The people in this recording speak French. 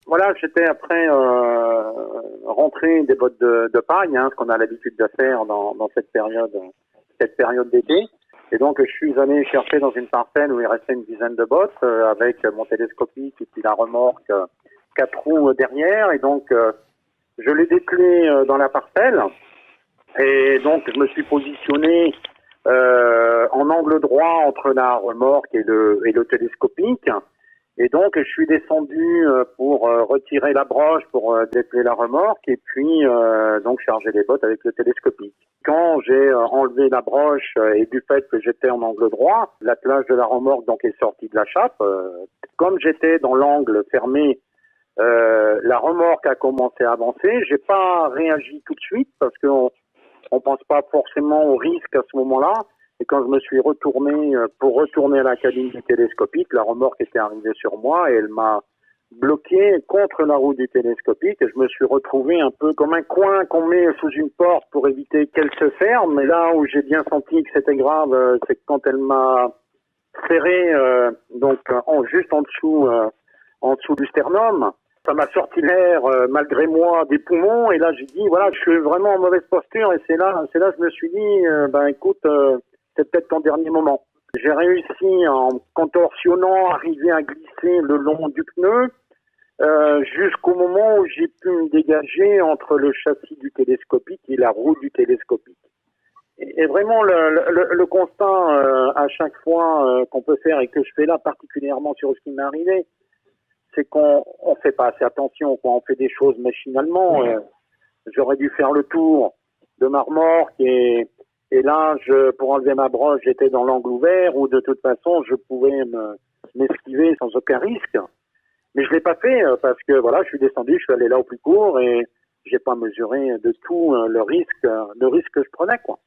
Voilà, j'étais après rentré des bottes de paille, ce qu'on a l'habitude de faire dans cette période d'été. Et donc, je suis allé chercher dans une parcelle où il restait une dizaine de bottes avec mon télescopique et puis la remorque 4 roues derrière. Et donc, je l'ai déclé dans la parcelle. Et donc, je me suis positionné en angle droit entre la remorque et le télescopique. Et donc, je suis descendu pour retirer la broche, pour déplier la remorque et puis donc charger les bottes avec le télescopique. Quand j'ai enlevé la broche et du fait que j'étais en angle droit, l'attelage de la remorque donc est sorti de la chape. Comme j'étais dans l'angle fermé, la remorque a commencé à avancer. J'ai pas réagi tout de suite parce qu'on pense pas forcément au risque à ce moment-là. Et quand je me suis retourné pour retourner à la cabine du télescopique, la remorque était arrivée sur moi et elle m'a bloqué contre la roue du télescopique. Et je me suis retrouvé un peu comme un coin qu'on met sous une porte pour éviter qu'elle se ferme. Mais là où j'ai bien senti que c'était grave, c'est quand elle m'a serré juste en dessous du sternum. Ça m'a sorti l'air malgré moi des poumons. Et là j'ai dit voilà, je suis vraiment en mauvaise posture. Et c'est là que je me suis dit écoute. C'est peut-être ton dernier moment. J'ai réussi en contorsionnant, arriver à glisser le long du pneu jusqu'au moment où j'ai pu me dégager entre le châssis du télescopique et la roue du télescopique. Et vraiment le constat à chaque fois qu'on peut faire et que je fais là particulièrement sur ce qui m'est arrivé, c'est qu'on fait pas assez attention, quoi. On fait des choses machinalement. J'aurais dû faire le tour de ma remorque et là, pour enlever ma broche, j'étais dans l'angle ouvert où de toute façon, je pouvais m'esquiver sans aucun risque. Mais je l'ai pas fait parce que voilà, je suis descendu, je suis allé là au plus court et j'ai pas mesuré de tout le risque que je prenais, quoi.